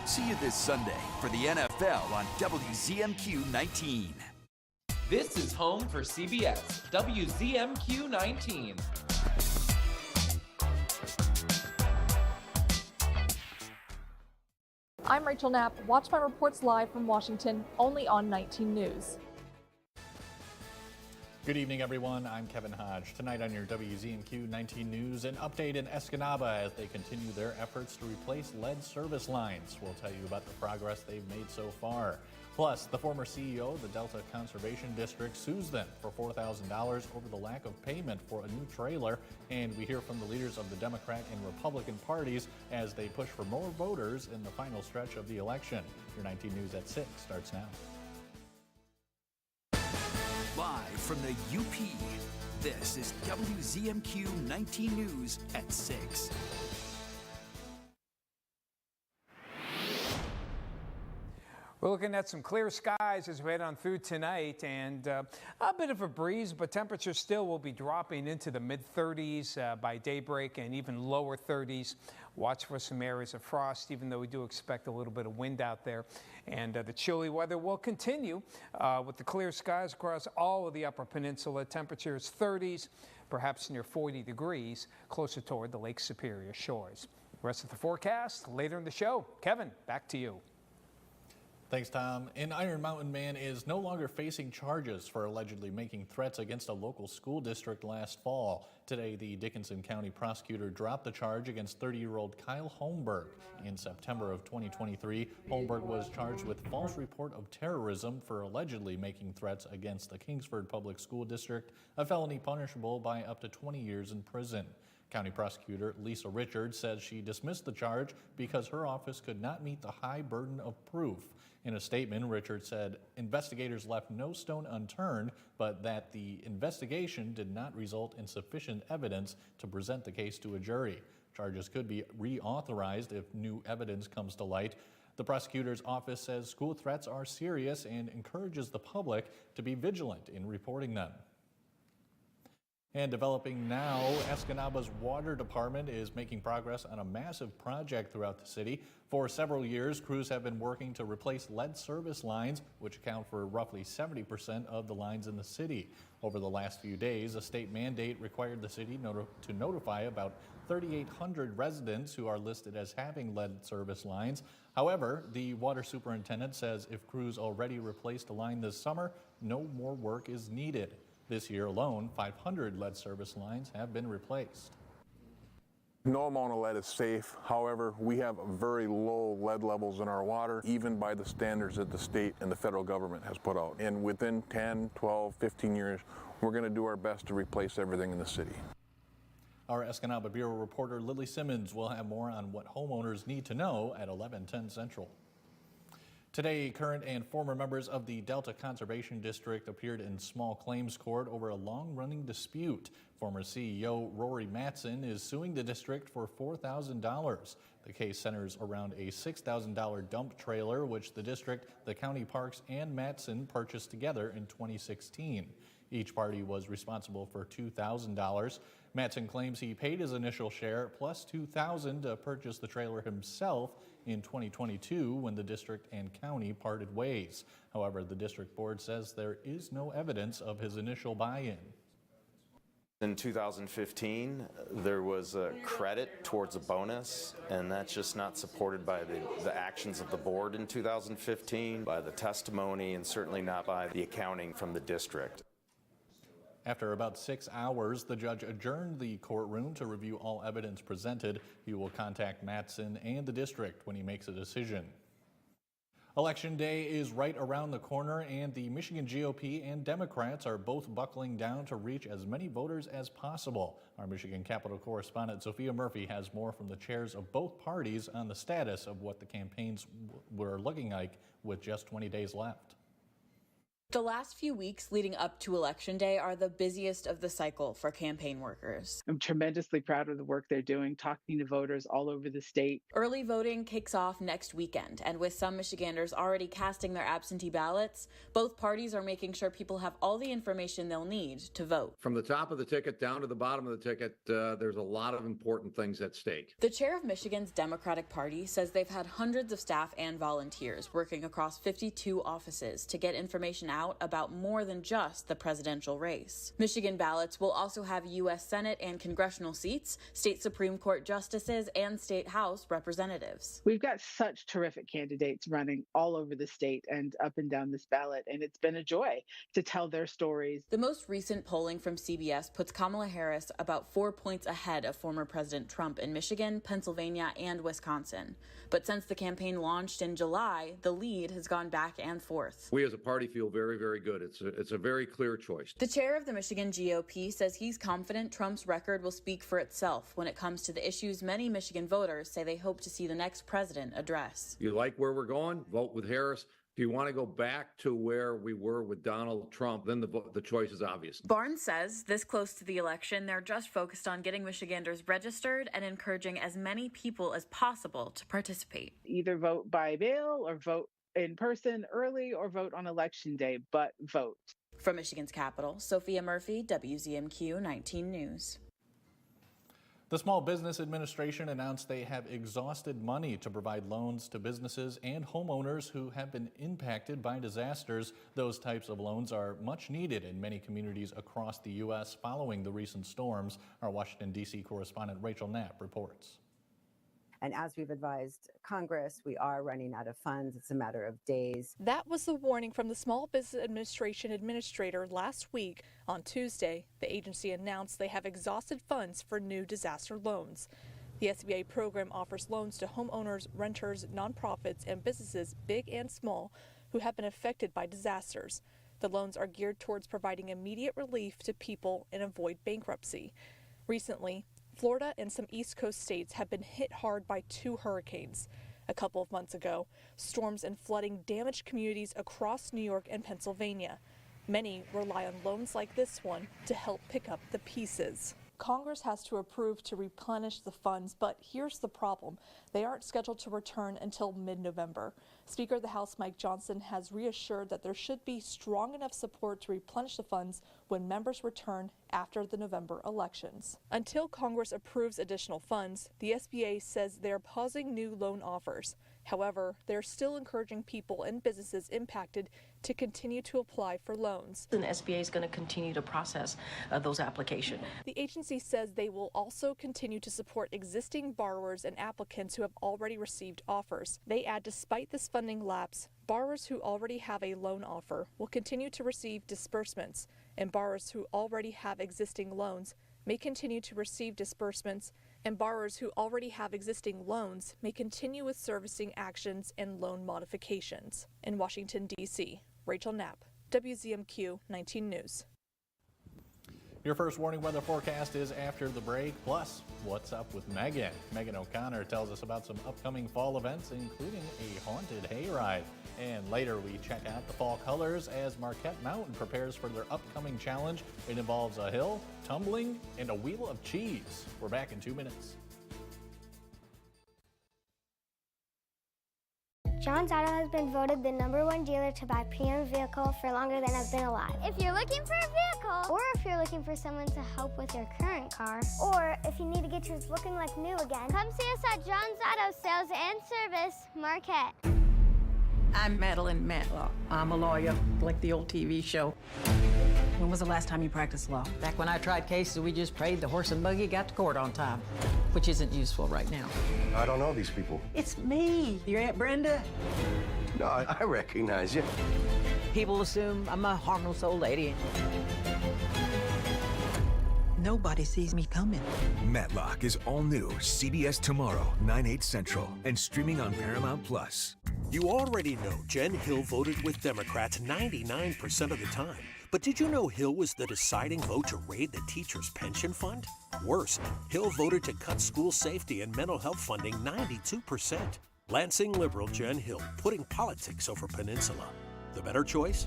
See you this Sunday for the NFL on WZMQ 19. This is home for CBS, WZMQ 19. I'm Rachel Knapp. Watch my reports live from Washington, only on 19 News. Good evening, everyone. I'm Kevin Hodge. Tonight on your WZMQ 19 News, an update in Escanaba as they continue their efforts to replace lead service lines. We'll tell you about the progress they've made so far. Plus, the former CEO of the Delta Conservation District sues them for $4,000 over the lack of payment for a new trailer. And we hear from the leaders of the Democrat and Republican parties as they push for more voters in the final stretch of the election. Your 19 News at 6 starts now. Live from the UP, this is WZMQ 19 News at 6. We're looking at some clear skies as we head on through tonight, and a bit of a breeze, but temperatures still will be dropping into the mid-30s by daybreak and even lower 30s. Watch for some areas of frost, even though we do expect a little bit of wind out there. And the chilly weather will continue with the clear skies across all of the Upper Peninsula. Temperatures 30s, perhaps near 40 degrees, closer toward the Lake Superior shores. The rest of the forecast later in the show. Kevin, back to you. Thanks, Tom. An Iron Mountain man is no longer facing charges for allegedly making threats against a local school district last fall. Today, the Dickinson County prosecutor dropped the charge against 30-year-old Kyle Holmberg. In September of 2023, Holmberg was charged with false report of terrorism for allegedly making threats against the Kingsford Public School District, a felony punishable by up to 20 years in prison. County prosecutor Lisa Richards says she dismissed the charge because her office could not meet the high burden of proof. In a statement, Richards said investigators left no stone unturned, but that the investigation did not result in sufficient evidence to present the case to a jury. Charges could be reauthorized if new evidence comes to light. The prosecutor's office says school threats are serious and encourages the public to be vigilant in reporting them. And developing now, Escanaba's water department is making progress on a massive project throughout the city. For several years, crews have been working to replace lead service lines, which account for roughly 70% of the lines in the city. Over the last few days, a state mandate required the city to notify about 3,800 residents who are listed as having lead service lines. However, the water superintendent says if crews already replaced a line this summer, no more work is needed. This year alone, 500 lead service lines have been replaced. No amount of lead is safe. However, we have very low lead levels in our water, even by the standards that the state and the federal government has put out. And within 10, 12, 15 years, we're going to do our best to replace everything in the city. Our Escanaba Bureau reporter Lily Simmons will have more on what homeowners need to know at 11:10 Central. Today, current and former members of the Delta Conservation District appeared in small claims court over a long-running dispute. Former CEO Rory Matson is suing the district for $4,000. The case centers around a $6,000 dump trailer, which the district, the county parks, and Matson purchased together in 2016. Each party was responsible for $2,000. Matson claims he paid his initial share plus $2,000 to purchase the trailer himself in 2022 when the district and county parted ways. However, the district board says there is no evidence of his initial buy-in. In 2015, there was a credit towards a bonus, and that's just not supported by the actions of the board in 2015, by the testimony, and certainly not by the accounting from the district. After about 6 hours, the judge adjourned the courtroom to review all evidence presented. He will contact Matson and the district when he makes a decision. Election day is right around the corner, and the Michigan GOP and Democrats are both buckling down to reach as many voters as possible. Our Michigan Capitol correspondent Sophia Murphy has more from the chairs of both parties on the status of what the campaigns were looking like with just 20 days left. The last few weeks leading up to Election Day are the busiest of the cycle for campaign workers. I'm tremendously proud of the work they're doing, talking to voters all over the state. Early voting kicks off next weekend, and with some Michiganders already casting their absentee ballots, both parties are making sure people have all the information they'll need to vote. From the top of the ticket down to the bottom of the ticket, there's a lot of important things at stake. The chair of Michigan's Democratic Party says they've had hundreds of staff and volunteers working across 52 offices to get information out about more than just the presidential race. Michigan ballots will also have U.S. Senate and congressional seats, state Supreme Court justices, and state House representatives. We've got such terrific candidates running all over the state and up and down this ballot, and it's been a joy to tell their stories. The most recent polling from CBS puts Kamala Harris about 4 points ahead of former President Trump in Michigan, Pennsylvania, and Wisconsin. But since the campaign launched in July, the lead has gone back and forth. We as a party feel very, very good. It's a very clear choice. The chair of the Michigan GOP says he's confident Trump's record will speak for itself when it comes to the issues many Michigan voters say they hope to see the next president address. You like where we're going? Vote with Harris. If you want to go back to where we were with Donald Trump, then the choice is obvious. Barnes says this close to the election, they're just focused on getting Michiganders registered and encouraging as many people as possible to participate. Either vote by mail or vote in person early or vote on Election Day, but vote. From Michigan's capital, Sophia Murphy, WZMQ 19 News. The Small Business Administration announced they have exhausted money to provide loans to businesses and homeowners who have been impacted by disasters. Those types of loans are much needed in many communities across the U.S. following the recent storms. Our Washington, D.C. correspondent Rachel Knapp reports. And as we've advised Congress, we are running out of funds. It's a matter of days. That was the warning from the Small Business Administration administrator last week. On Tuesday, the agency announced they have exhausted funds for new disaster loans. The SBA program offers loans to homeowners, renters, nonprofits, and businesses, big and small, who have been affected by disasters. The loans are geared towards providing immediate relief to people and avoid bankruptcy. Recently, Florida and some East Coast states have been hit hard by 2 hurricanes. A couple of months ago, storms and flooding damaged communities across New York and Pennsylvania. Many rely on loans like this one to help pick up the pieces. Congress has to approve to replenish the funds, but here's the problem. They aren't scheduled to return until mid-November. Speaker of the House Mike Johnson has reassured that there should be strong enough support to replenish the funds when members return after the November elections. Until Congress approves additional funds, the SBA says they're pausing new loan offers. However, they're still encouraging people and businesses impacted to continue to apply for loans. And the SBA is going to continue to process those applications. The agency says they will also continue to support existing borrowers and applicants who have already received offers. They add, despite this funding lapse, borrowers who already have a loan offer will continue to receive disbursements, and borrowers who already have existing loans may continue to receive disbursements, and borrowers who already have existing loans may continue with servicing actions and loan modifications. In Washington, D.C., Rachel Knapp, WZMQ 19 News. Your first warning weather forecast is after the break. Plus, what's up with Megan? Megan O'Connor tells us about some upcoming fall events, including a haunted hayride. And later we check out the fall colors as Marquette Mountain prepares for their upcoming challenge. It involves a hill, tumbling, and a wheel of cheese. We're back in 2 minutes. John's Auto has been voted the #1 dealer to buy premium vehicle for longer than I've been alive. If you're looking for a vehicle, or if you're looking for someone to help with your current car, or if you need to get yours looking like new again, come see us at John's Auto Sales and Service, Marquette. I'm Madeline Matlock. I'm a lawyer, like the old TV show. When was the last time you practiced law? Back when I tried cases, we just prayed the horse and buggy got to court on time, which isn't useful right now. I don't know these people. It's me, your Aunt Brenda. No, I recognize you. People assume I'm a harmless old lady. Nobody sees me coming. Matlock is all new CBS tomorrow, 9/8 Central, and streaming on Paramount+. You already know Jen Hill voted with Democrats 99% of the time. But did you know Hill was the deciding vote to raid the teachers' pension fund? Worse, Hill voted to cut school safety and mental health funding 92%. Lansing liberal Jen Hill, putting politics over Peninsula. The better choice?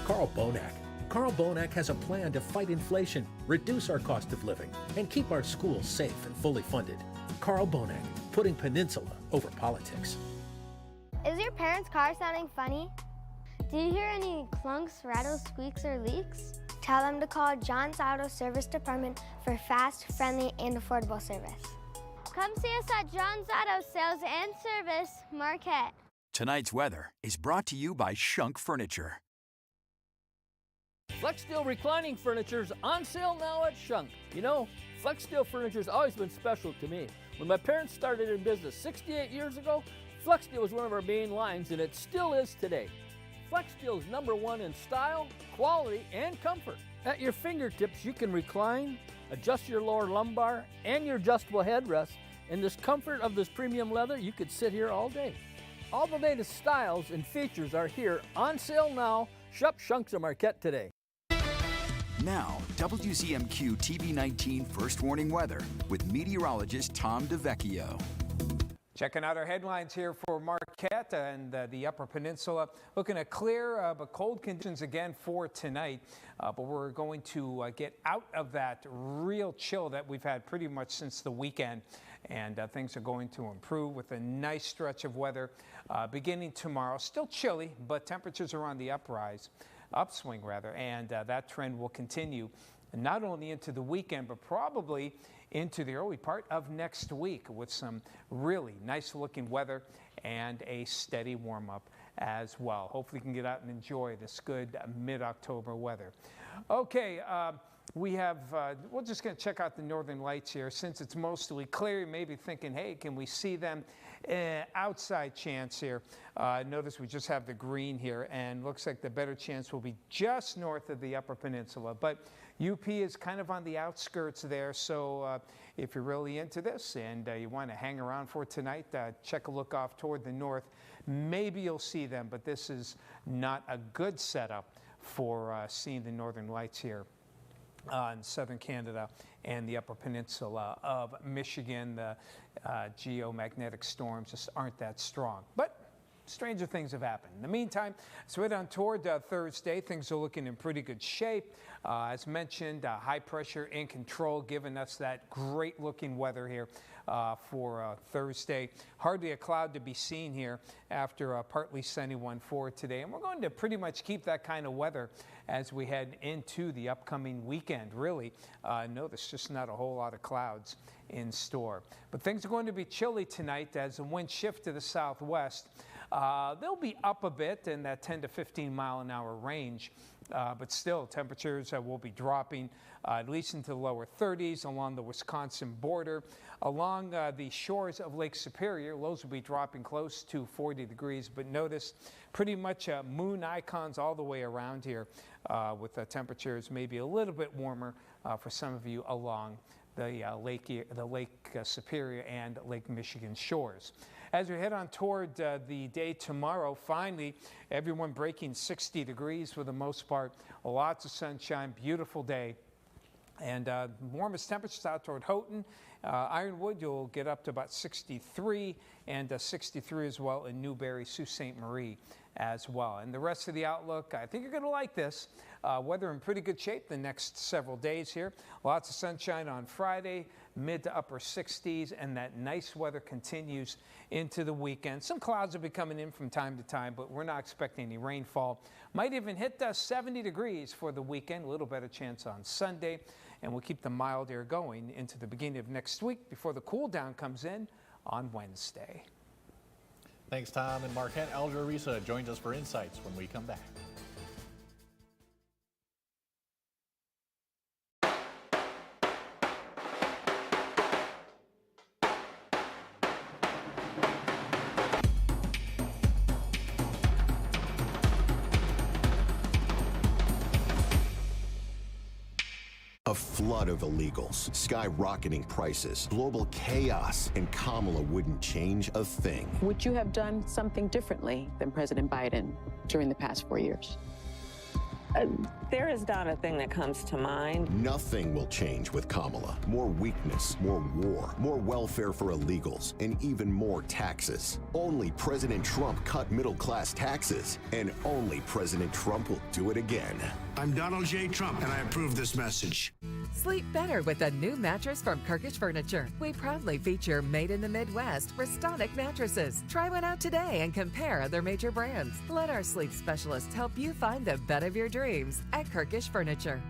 Carl Bonak. Carl Bonak has a plan to fight inflation, reduce our cost of living, and keep our schools safe and fully funded. Carl Bonak, putting Peninsula over politics. Is your parents' car sounding funny? Do you hear any clunks, rattles, squeaks, or leaks? Tell them to call John's Auto Service Department for fast, friendly, and affordable service. Come see us at John's Auto Sales and Service, Marquette. Tonight's weather is brought to you by Shunk Furniture. FlexSteel reclining furniture's on sale now at Shunk. You know, FlexSteel furniture's always been special to me. When my parents started in business 68 years ago, FlexSteel was one of our main lines, and it still is today. FlexSteel is #1 in style, quality, and comfort. At your fingertips, you can recline, adjust your lower lumbar, and your adjustable headrest. In this comfort of this premium leather, you could sit here all day. All the latest styles and features are here on sale now. Shop Shunks of Marquette today. Now, WZMQ TV19 First Warning Weather with meteorologist Tom DeVecchio. Checking out our headlines here for Marquette and the Upper Peninsula. Looking at clear but cold conditions again for tonight. But we're going to get out of that real chill that we've had pretty much since the weekend. And things are going to improve with a nice stretch of weather beginning tomorrow. Still chilly, but temperatures are on the upswing, and that trend will continue not only into the weekend, but probably into the early part of next week with some really nice looking weather and a steady warm up as well. Hopefully you can get out and enjoy this good mid-October weather. Okay, we're just going to check out the northern lights here. Since it's mostly clear, you may be thinking, hey, can we see them? Outside chance here. Notice we just have the green here, and looks like the better chance will be just north of the Upper Peninsula. But UP is kind of on the outskirts there, so if you're really into this and you want to hang around for tonight, check a look off toward the north. Maybe you'll see them, but this is not a good setup for seeing the northern lights here in southern Canada and the Upper Peninsula of Michigan. The geomagnetic storms just aren't that strong. But stranger things have happened. In the meantime, as we head on toward Thursday, things are looking in pretty good shape. As mentioned, high pressure in control, giving us that great looking weather here for Thursday. Hardly a cloud to be seen here after a partly sunny one for today. And we're going to pretty much keep that kind of weather as we head into the upcoming weekend, really. No, there's just not a whole lot of clouds in store. But things are going to be chilly tonight as the winds shift to the southwest. They'll be up a bit in that 10 to 15 mile an hour range, but still temperatures will be dropping at least into the lower 30s along the Wisconsin border. Along the shores of Lake Superior, lows will be dropping close to 40 degrees, but notice pretty much moon icons all the way around here with temperatures maybe a little bit warmer for some of you along the Lake Superior and Lake Michigan shores. As we head on toward the day tomorrow, finally, everyone breaking 60 degrees for the most part. Lots of sunshine, beautiful day. And warmest temperatures out toward Houghton. Ironwood, you'll get up to about 63, and 63 as well in Newberry, Sault Ste. Marie as well. And the rest of the outlook, I think you're going to like this. Weather in pretty good shape the next several days here. Lots of sunshine on Friday, mid to upper 60s, and that nice weather continues into the weekend. Some clouds will be coming in from time to time, but we're not expecting any rainfall. Might even hit 70 degrees for the weekend, a little better chance on Sunday, and we'll keep the mild air going into the beginning of next week before the cool down comes in on Wednesday. Thanks, Tom. And Marquette Algerisa joins us for Insights when we come back. A flood of illegals, skyrocketing prices, global chaos, and Kamala wouldn't change a thing. Would you have done something differently than President Biden during the past 4 years? There is not a thing that comes to mind. Nothing will change with Kamala. More weakness, more war, more welfare for illegals, and even more taxes. Only President Trump cut middle-class taxes, and only President Trump will do it again. I'm Donald J. Trump, and I approve this message. Sleep better with a new mattress from Kirkish Furniture. We proudly feature made in the Midwest Restonic mattresses. Try one out today and compare other major brands. Let our sleep specialists help you find the bed of your dreams at Kirkish Furniture.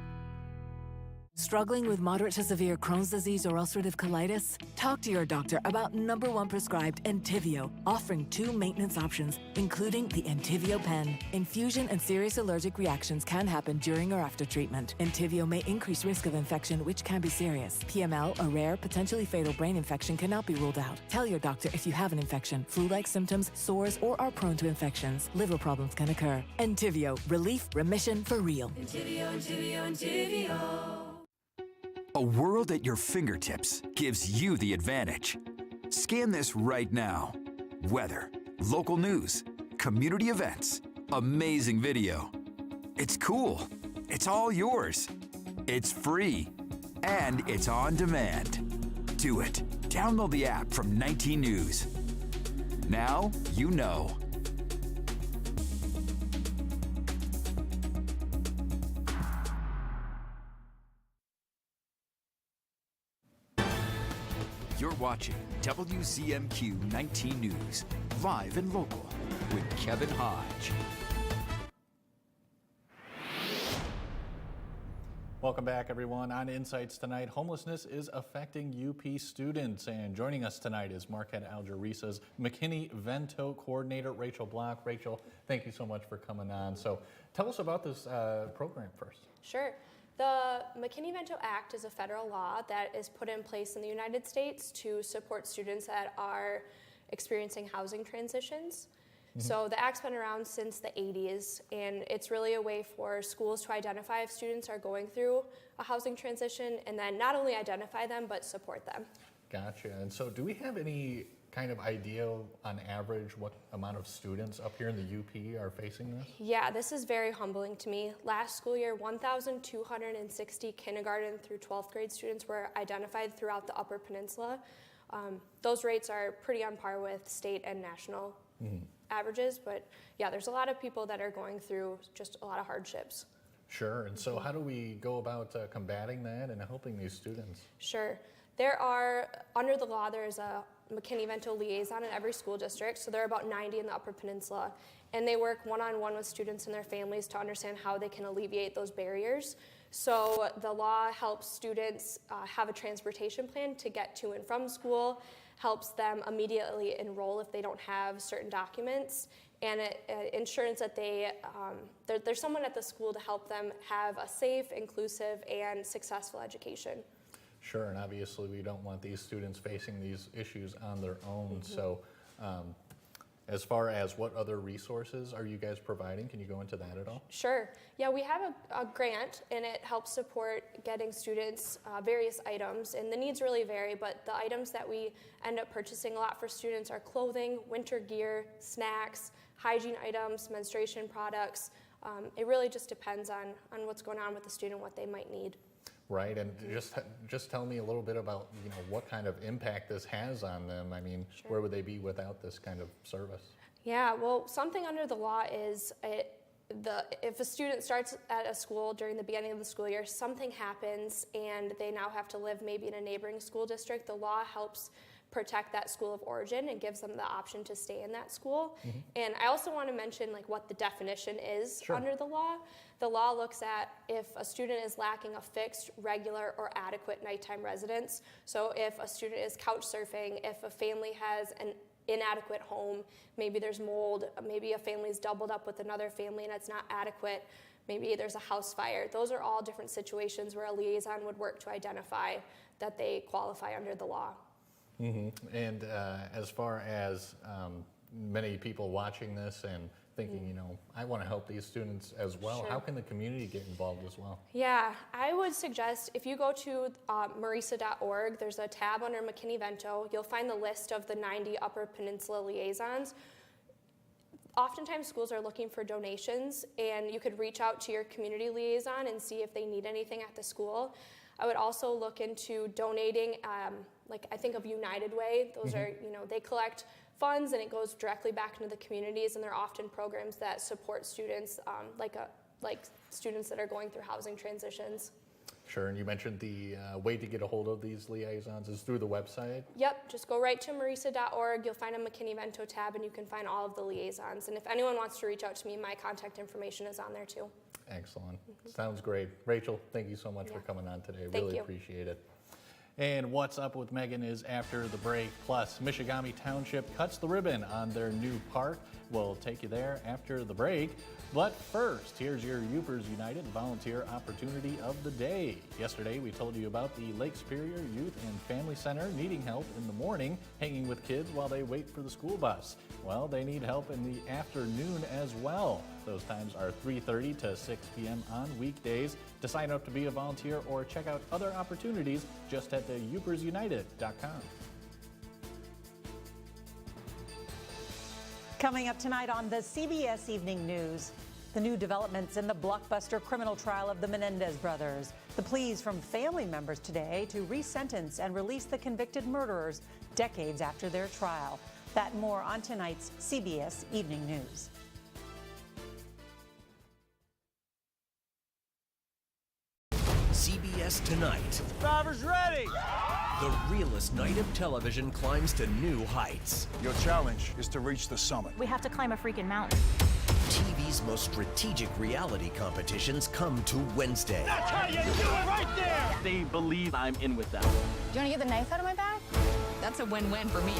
Struggling with moderate to severe Crohn's disease or ulcerative colitis? Talk to your doctor about #1 prescribed Entyvio, offering 2 maintenance options, including the Entyvio pen. Infusion and serious allergic reactions can happen during or after treatment. Entyvio may increase risk of infection, which can be serious. PML, a rare, potentially fatal brain infection, cannot be ruled out. Tell your doctor if you have an infection, flu-like symptoms, sores, or are prone to infections. Liver problems can occur. Entyvio, relief, remission for real. Entyvio, Entyvio, Entyvio. A world at your fingertips gives you the advantage. Scan this right now. Weather, local news, community events, amazing video. It's cool. It's all yours. It's free. And it's on demand. Do it. Download the app from 19 News. Now you know. You're watching WZMQ 19 News, live and local, with Kevin Hodge. Welcome back, everyone. On Insights tonight, homelessness is affecting UP students. And joining us tonight is Marquette Algerisa's McKinney-Vento coordinator, Rachel Block. Rachel, thank you so much for coming on. So tell us about this program first. Sure. The McKinney-Vento Act is a federal law that is put in place in the United States to support students that are experiencing housing transitions. So the Act's been around since the 80s, and it's really a way for schools to identify if students are going through a housing transition, and then not only identify them, but support them. Gotcha. And so do we have any kind of idea on average what amount of students up here in the UP are facing this? Yeah, this is very humbling to me. Last school year, 1,260 kindergarten through 12th grade students were identified throughout the Upper Peninsula. Those rates are pretty on par with state and national averages, but yeah, there's a lot of people that are going through just a lot of hardships. Sure. And so how do we go about combating that and helping these students? Sure. There are, under the law, there's a McKinney-Vento liaison in every school district, so there are about 90 in the Upper Peninsula, and they work one-on-one with students and their families to understand how they can alleviate those barriers. So the law helps students have a transportation plan to get to and from school, helps them immediately enroll if they don't have certain documents, and it ensures that there's someone at the school to help them have a safe, inclusive, and successful education. Sure, and obviously we don't want these students facing these issues on their own. So as far as what other resources are you guys providing? Can you go into that at all? Sure. Yeah, we have a grant, and it helps support getting students various items, and the needs really vary, but the items that we end up purchasing a lot for students are clothing, winter gear, snacks, hygiene items, menstruation products. It really just depends on what's going on with the student, what they might need. Right, and just tell me a little bit about what kind of impact this has on them. I mean, Sure. Where would they be without this kind of service? Yeah, well, something under the law is if a student starts at a school during the beginning of the school year, something happens and they now have to live maybe in a neighboring school district, the law helps protect that school of origin and gives them the option to stay in that school. And I also want to mention what the definition is under the law. The law looks at if a student is lacking a fixed, regular, or adequate nighttime residence. So if a student is couch surfing, if a family has an inadequate home, maybe there's mold, maybe a family's doubled up with another family and it's not adequate, maybe there's a house fire. Those are all different situations where a liaison would work to identify that they qualify under the law. And as far as many people watching this and thinking, I want to help these students as well, Sure. How can the community get involved as well? Yeah, I would suggest if you go to marisa.org, there's a tab under McKinney-Vento. You'll find the list of the 90 Upper Peninsula liaisons. Oftentimes schools are looking for donations, and you could reach out to your community liaison and see if they need anything at the school. I would also look into donating, like I think of United Way. Those are, they collect funds and it goes directly back into the communities, and they're often programs that support students, like students that are going through housing transitions. Sure, and you mentioned the way to get a hold of these liaisons is through the website? Yep, just go right to marisa.org. You'll find a McKinney-Vento tab, and you can find all of the liaisons. And if anyone wants to reach out to me, my contact information is on there too. Excellent. Sounds great. Rachel, thank you so much for coming on today. Thank Really you. appreciate it. And What's Up with Megan is after the break. Plus, Michigami Township cuts the ribbon on their new park. We'll take you there after the break. But first, here's your Upers United Volunteer Opportunity of the Day. Yesterday, we told you about the Lake Superior Youth and Family Center needing help in the morning, hanging with kids while they wait for the school bus. Well, they need help in the afternoon as well. Those times are 3:30 to 6 p.m. on weekdays. To sign up to be a volunteer or check out other opportunities, just head to upersunited.com. Coming up tonight on the CBS Evening News, the new developments in the blockbuster criminal trial of the Menendez brothers. The pleas from family members today to resentence and release the convicted murderers decades after their trial. That and more on tonight's CBS Evening News. CBS Tonight. Drivers ready! The realest night of television climbs to new heights. Your challenge is to reach the summit. We have to climb a freaking mountain. TV's most strategic reality competitions come to Wednesday. That's how you do it right there! They believe I'm in with them. Do you want to get the knife out of my bag? That's a win-win for me.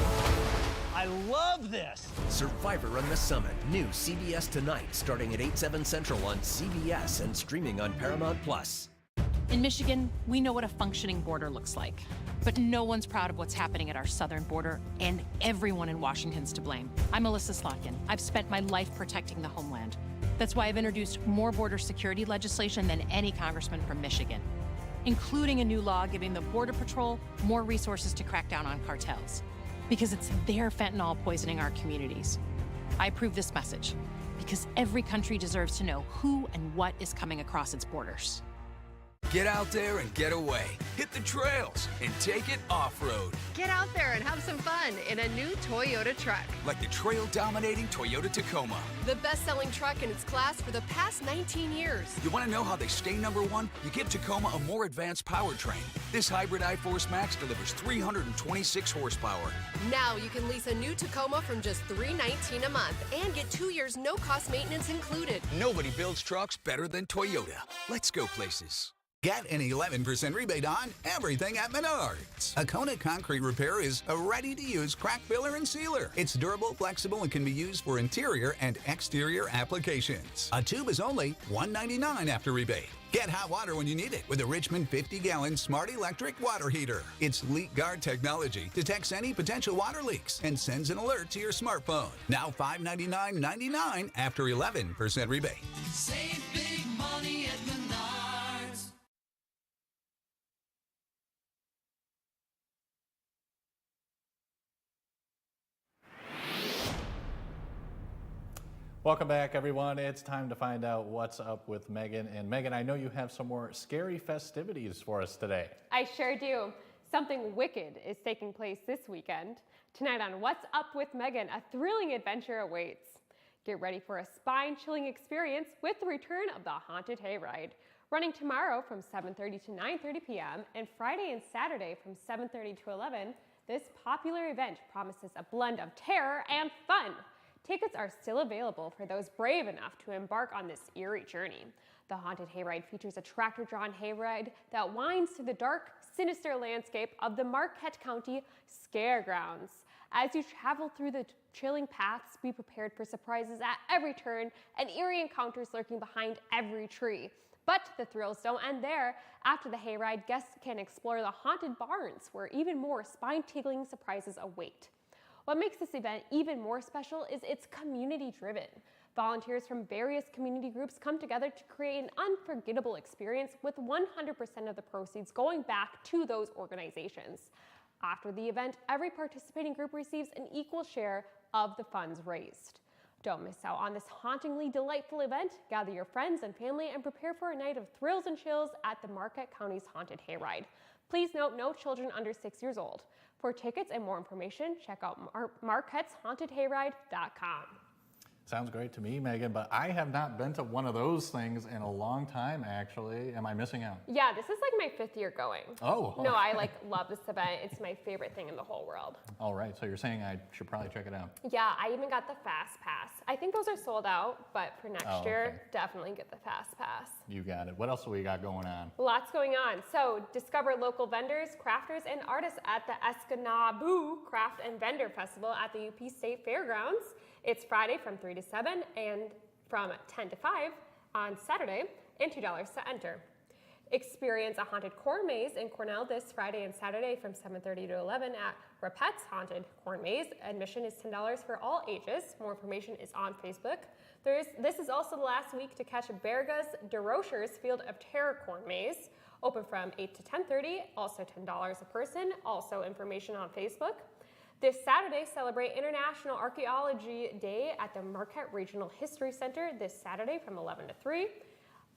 I love this! Survivor on the Summit. New CBS Tonight, starting at 8/7 Central on CBS and streaming on Paramount+. In Michigan, we know what a functioning border looks like. But no one's proud of what's happening at our southern border, and everyone in Washington's to blame. I'm Melissa Slotkin. I've spent my life protecting the homeland. That's why I've introduced more border security legislation than any congressman from Michigan, including a new law giving the Border Patrol more resources to crack down on cartels, because it's their fentanyl poisoning our communities. I approve this message because every country deserves to know who and what is coming across its borders. Get out there and get away. Hit the trails and take it off-road. Get out there and have some fun in a new Toyota truck. Like the trail-dominating Toyota Tacoma. The best-selling truck in its class for the past 19 years. You want to know how they stay #1? You give Tacoma a more advanced powertrain. This hybrid iForce Max delivers 326 horsepower. Now you can lease a new Tacoma from just $319 a month and get 2 years no-cost maintenance included. Nobody builds trucks better than Toyota. Let's go places. Get an 11% rebate on everything at Menards. A Kona concrete repair is a ready-to-use crack filler and sealer. It's durable, flexible, and can be used for interior and exterior applications. A tube is only $1.99 after rebate. Get hot water when you need it with a Richmond 50-gallon Smart Electric water heater. Its Leak Guard technology detects any potential water leaks and sends an alert to your smartphone. Now $599.99 after 11% rebate. Save big money at Menards. Welcome back, everyone. It's time to find out what's up with Megan. And Megan, I know you have some more scary festivities for us today. I sure do. Something wicked is taking place this weekend. Tonight on What's Up with Megan, a thrilling adventure awaits. Get ready for a spine-chilling experience with the return of the Haunted Hayride. Running tomorrow from 7:30 to 9:30 p.m. and Friday and Saturday from 7:30 to 11, this popular event promises a blend of terror and fun. Tickets are still available for those brave enough to embark on this eerie journey. The Haunted Hayride features a tractor-drawn hayride that winds through the dark, sinister landscape of the Marquette County Scaregrounds. As you travel through the chilling paths, be prepared for surprises at every turn and eerie encounters lurking behind every tree. But the thrills don't end there. After the hayride, guests can explore the haunted barns, where even more spine-tingling surprises await. What makes this event even more special is it's community-driven. Volunteers from various community groups come together to create an unforgettable experience, with 100% of the proceeds going back to those organizations. After the event, every participating group receives an equal share of the funds raised. Don't miss out on this hauntingly delightful event. Gather your friends and family and prepare for a night of thrills and chills at the Marquette County's Haunted Hayride. Please note, no children under 6 years old. For tickets and more information, check out marquetteshauntedhayride.com. Sounds great to me, Megan, but I have not been to one of those things in a long time, actually. Am I missing out? Yeah, this is like my 5th year going. Oh. No, I love this event. It's my favorite thing in the whole world. All right, so you're saying I should probably check it out. Yeah, I even got the Fast Pass. I think those are sold out, but for next year, definitely get the Fast Pass. You got it. What else do we got going on? Lots going on. So discover local vendors, crafters, and artists at the Escanaba Craft and Vendor Festival at the UP State Fairgrounds. It's Friday from 3 to 7 and from 10 to 5 on Saturday, and $2 to enter. Experience a haunted corn maze in Cornell this Friday and Saturday from 7:30 to 11 at Rapette's Haunted Corn Maze. Admission is $10 for all ages. More information is on Facebook. This is also the last week to catch Berga's DeRocher's Field of Terror Corn Maze. Open from 8 to 10:30, also $10 a person. Also information on Facebook. This Saturday, celebrate International Archaeology Day at the Marquette Regional History Center this Saturday from 11 to 3.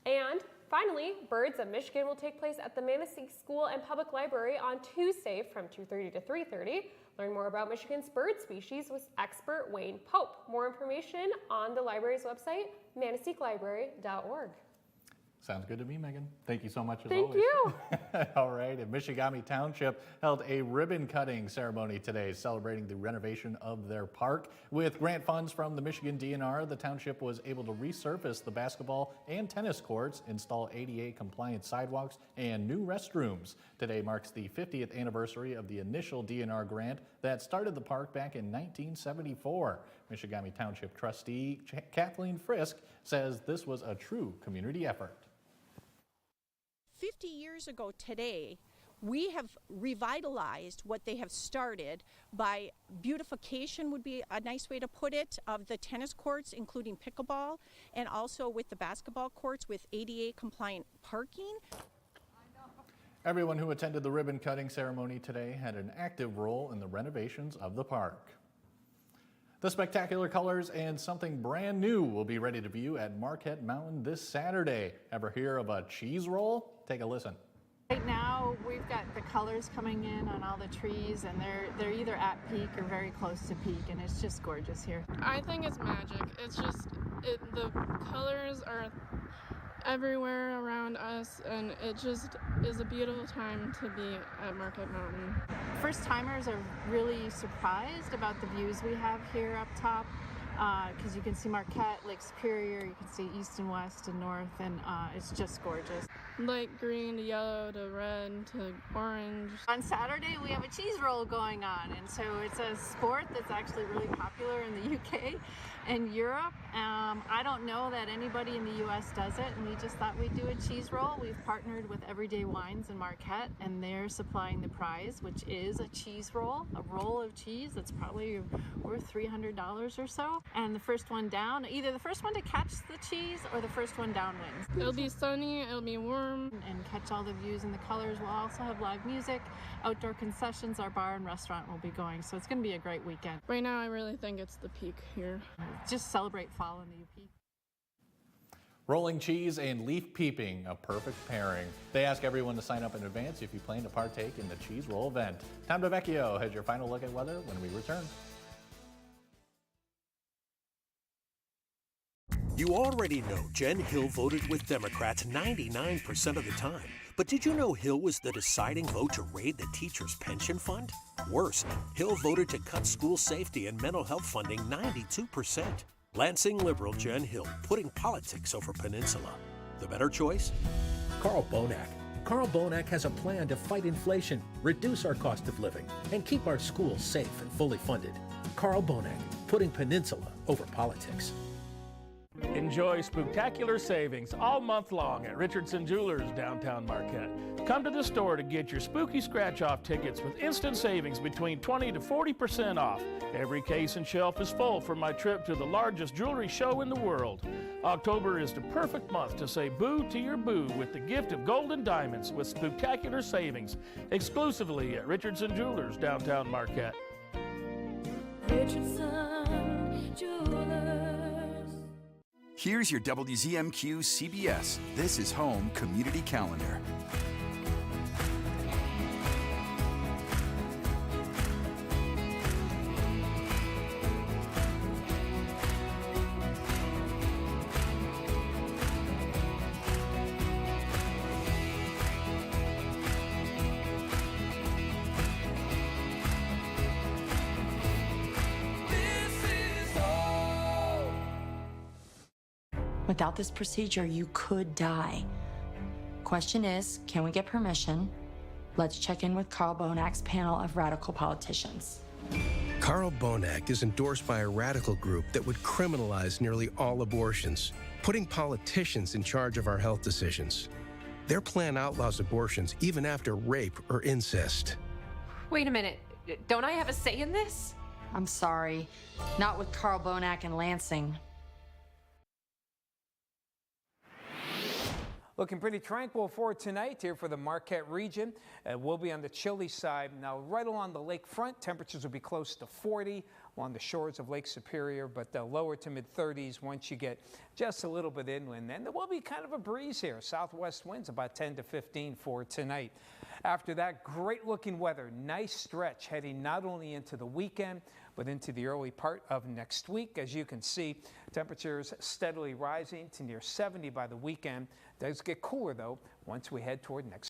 And finally, Birds of Michigan will take place at the Manistee School and Public Library on Tuesday from 2:30 to 3:30. Learn more about Michigan's bird species with expert Wayne Pope. More information on the library's website, manisteelibrary.org. Sounds good to me, Megan. Thank you so much as always. Thank you. All right, and Michigami Township held a ribbon cutting ceremony today celebrating the renovation of their park. With grant funds from the Michigan DNR, the township was able to resurface the basketball and tennis courts, install ADA compliant sidewalks, and new restrooms. Today marks the 50th anniversary of the initial DNR grant that started the park back in 1974. Michigami Township trustee Kathleen Frisk says this was a true community effort. 50 years ago today, we have revitalized what they have started by beautification, would be a nice way to put it, of the tennis courts, including pickleball, and also with the basketball courts with ADA compliant parking. Everyone who attended the ribbon cutting ceremony today had an active role in the renovations of the park. The spectacular colors and something brand new will be ready to view at Marquette Mountain this Saturday. Ever hear of a cheese roll? Take a listen. Right now, we've got the colors coming in on all the trees, and they're either at peak or very close to peak, and it's just gorgeous here. I think it's magic. It's just, the colors are everywhere around us, and it just is a beautiful time to be at Marquette Mountain. First timers are really surprised about the views we have here up top, because you can see Marquette, Lake Superior, you can see east and west and north, and it's just gorgeous. Like green to yellow to red to orange. On Saturday we have a cheese roll going on, and so it's a sport that's actually really popular in the UK and Europe. I don't know that anybody in the US does it, and we just thought we'd do a cheese roll. We've partnered with Everyday Wines in Marquette, and they're supplying the prize, which is a cheese roll, a roll of cheese that's probably worth $300 or so. And the first one down, either the first one to catch the cheese or the first one down wins. It'll be sunny, it'll be warm. And catch all the views and the colors. We'll also have live music, outdoor concessions, our bar and restaurant will be going. So it's going to be a great weekend. Right now I really think it's the peak here. Just celebrate fall in the UP. Rolling cheese and leaf peeping, a perfect pairing. They ask everyone to sign up in advance if you plan to partake in the cheese roll event. Tom DeVecchio has your final look at weather when we return. You already know Jen Hill voted with Democrats 99% of the time. But did you know Hill was the deciding vote to raid the teachers' pension fund? Worse, Hill voted to cut school safety and mental health funding 92%. Lansing liberal Jen Hill, putting politics over Peninsula. The better choice? Carl Bonak. Carl Bonak has a plan to fight inflation, reduce our cost of living, and keep our schools safe and fully funded. Carl Bonak, putting Peninsula over politics. Enjoy spectacular savings all month long at Richardson Jewelers, downtown Marquette. Come to the store to get your spooky scratch-off tickets with instant savings between 20 to 40% off. Every case and shelf is full for my trip to the largest jewelry show in the world. October is the perfect month to say boo to your boo with the gift of gold and diamonds with spectacular savings exclusively at Richardson Jewelers, downtown Marquette. Richardson Jewelers. Here's your WZMQ CBS This Is Home community calendar. Without this procedure, you could die. Question is, can we get permission? Let's check in with Carl Bonak's panel of radical politicians. Carl Bonak is endorsed by a radical group that would criminalize nearly all abortions, putting politicians in charge of our health decisions. Their plan outlaws abortions even after rape or incest. Wait a minute. Don't I have a say in this? I'm sorry, not with Carl Bonak in Lansing. Looking pretty tranquil for tonight here for the Marquette region. We'll be on the chilly side. Now, right along the lakefront, temperatures will be close to 40 along the shores of Lake Superior, but lower to mid-30s once you get just a little bit inland. And there will be kind of a breeze here. Southwest winds about 10 to 15 for tonight. After that, great-looking weather. Nice stretch heading not only into the weekend, but into the early part of next week. As you can see, temperatures steadily rising to near 70 by the weekend. Does get cooler, though, once we head toward next